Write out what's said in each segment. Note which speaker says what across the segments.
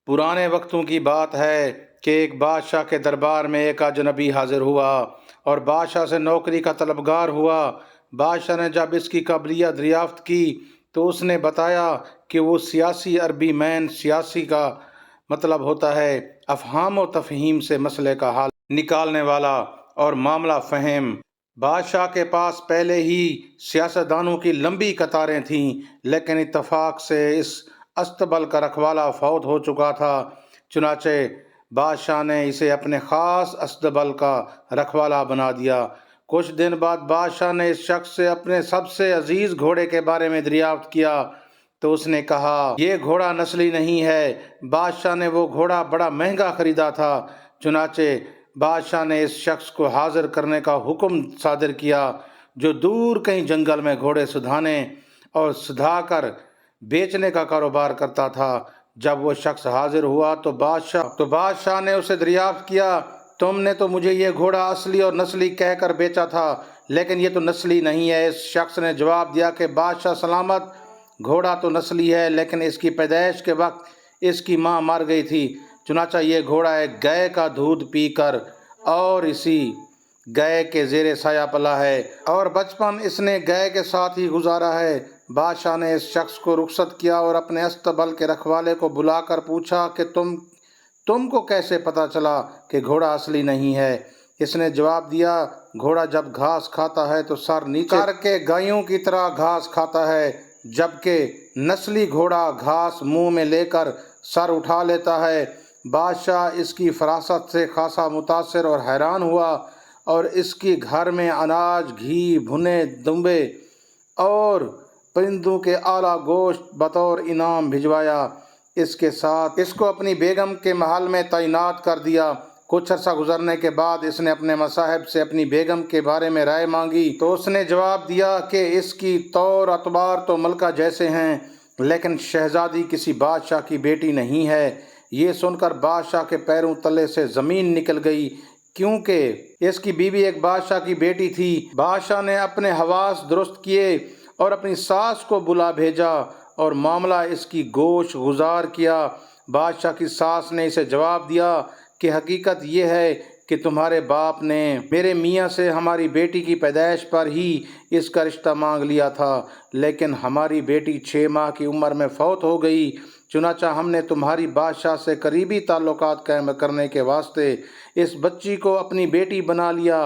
Speaker 1: पुराने वक्तों की बात है कि एक बादशाह के दरबार में एक अजनबी हाजिर हुआ और बादशाह से नौकरी का तलबगार हुआ। बादशाह ने जब इसकी काबिलियत दरियाफ्त की तो उसने बताया कि वो सियासी अरबी मैन, सियासी का मतलब होता है अफहाम व तफहीम से मसले का हल निकालने वाला और मामला फहम। बादशाह के पास पहले ही सियासतदानों की लंबी कतारें थीं, लेकिन इत्तफाक से इस अस्तबल का रखवाला फौत हो चुका था। चुनाचे बादशाह ने इसे अपने खास अस्तबल का रखवाला बना दिया। कुछ दिन बाद बादशाह ने इस शख्स से अपने सबसे अजीज घोड़े के बारे में दरियाफ्त किया तो उसने कहा, ये घोड़ा नस्ली नहीं है। बादशाह ने वो घोड़ा बड़ा महंगा खरीदा था। चुनाचे बादशाह ने इस शख्स को हाजिर करने का हुक्म सादिर किया जो दूर कहीं जंगल में घोड़े सुधाने और सुधाकर बेचने का कारोबार करता था। जब वो शख्स हाजिर हुआ तो बादशाह ने उसे दरियाफ्त किया, तुमने तो मुझे ये घोड़ा असली और नस्ली कहकर बेचा था, लेकिन ये तो नस्ली नहीं है। इस शख्स ने जवाब दिया कि बादशाह सलामत, घोड़ा तो नस्ली है, लेकिन इसकी पैदाइश के वक्त इसकी माँ मर गई थी। चुनाचा ये घोड़ा एक गाय का दूध पीकर और इसी गाय के जेरे साया पला है और बचपन इसने गाय के साथ ही गुजारा है। बादशाह ने इस शख्स को रुखसत किया और अपने अस्तबल के रखवाले को बुलाकर पूछा कि तुमको कैसे पता चला कि घोड़ा असली नहीं है। इसने जवाब दिया, घोड़ा जब घास खाता है तो सर नीचे करके गायों की तरह घास खाता है, जबकि नस्ली घोड़ा घास मुंह में लेकर सर उठा लेता है। बादशाह इसकी फरासत से खासा मुतासिर और हैरान हुआ और इसकी घर में अनाज, घी, भुने दुम्बे और परिंदों के आला गोश्त बतौर इनाम भिजवाया। इसके साथ इसको अपनी बेगम के महल में तैनात कर दिया। कुछ अर्सा गुजरने के बाद इसने अपने मसाहिब से अपनी बेगम के बारे में राय मांगी तो उसने जवाब दिया कि इसकी तौर अतबार तो मलका जैसे हैं, लेकिन शहजादी किसी बादशाह की बेटी नहीं है। ये सुनकर बादशाह के पैरों तले से ज़मीन निकल गई, क्योंकि इसकी बीवी एक बादशाह की बेटी थी। बादशाह ने अपने हवास दुरुस्त किए और अपनी सास को बुला भेजा और मामला इसकी गोश गुजार किया। बादशाह की सास ने इसे जवाब दिया कि हकीकत ये है कि तुम्हारे बाप ने मेरे मियाँ से हमारी बेटी की पैदाइश पर ही इसका रिश्ता मांग लिया था, लेकिन हमारी बेटी 6 माह की उम्र में फौत हो गई। चुनाचा हमने तुम्हारी बादशाह से करीबी ताल्लुकात कायम करने के वास्ते इस बच्ची को अपनी बेटी बना लिया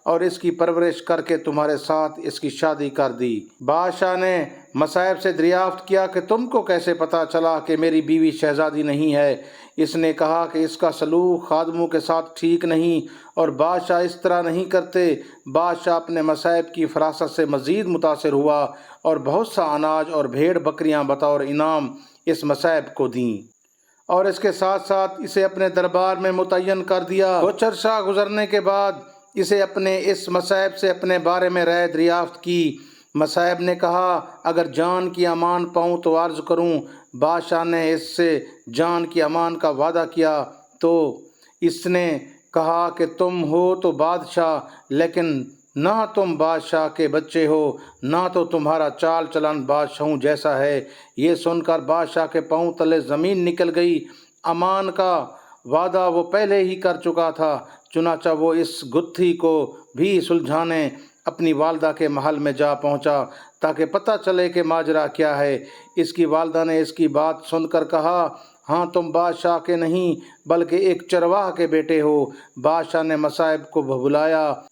Speaker 1: और इसकी परवरिश करके तुम्हारे साथ इसकी शादी कर दी। बादशाह ने मसाहिब से दरियाफ्त किया कि तुमको कैसे पता चला कि मेरी बीवी शहजादी नहीं है। इसने कहा कि इसका सलूक खादमों के साथ ठीक नहीं और बादशाह इस तरह नहीं करते। बादशाह अपने मसाहिब की फरासत से मज़ीद मुतासिर हुआ और बहुत सा अनाज और भेड़ बकरियां बतौर इनाम इस मसाहिब को दीं और इसके साथ साथ इसे अपने दरबार में मुतय्यन कर दिया। कुछ अर्सा गुजरने के बाद इसे अपने इस मसाहिब से अपने बारे में राय दरियाफ्त की। मसाहिब ने कहा, अगर जान की अमान पाऊँ तो अर्ज़ करूँ। बादशाह ने इससे जान की अमान का वादा किया तो इसने कहा कि तुम हो तो बादशाह, लेकिन ना तुम बादशाह के बच्चे हो, ना तो तुम्हारा चाल चलन बादशाहों जैसा है। ये सुनकर बादशाह के पांव तले ज़मीन निकल गई। अमान का वादा वो पहले ही कर चुका था। चुनाचा वो इस गुत्थी को भी सुलझाने अपनी वालदा के महल में जा पहुंचा ताकि पता चले कि माजरा क्या है। इसकी वालदा ने इसकी बात सुनकर कहा, हाँ, तुम बादशाह के नहीं बल्कि एक चरवाह के बेटे हो। बादशाह ने मसाहिब को बुलाया,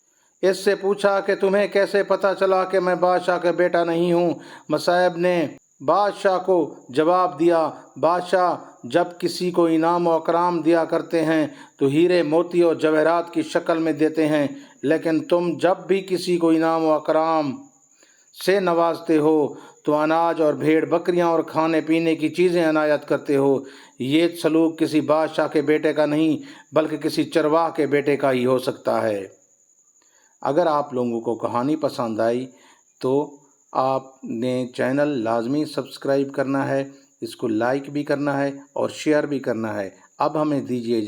Speaker 1: इससे पूछा कि तुम्हें कैसे पता चला कि मैं बादशाह का बेटा नहीं हूँ। मसाहिब ने बादशाह को जवाब दिया, बादशाह जब किसी को इनाम और अकराम दिया करते हैं तो हीरे, मोती और जवाहरात की शक्ल में देते हैं, लेकिन तुम जब भी किसी को इनाम और अकराम से नवाजते हो तो अनाज और भेड़ बकरियां और खाने पीने की चीज़ें अनायत करते हो। ये सलूक किसी बादशाह के बेटे का नहीं बल्कि किसी चरवाह के बेटे का ही हो सकता है। अगर आप लोगों को कहानी पसंद आई तो आपने चैनल लाजमी सब्सक्राइब करना है, इसको लाइक भी करना है और शेयर भी करना है। अब हमें दीजिए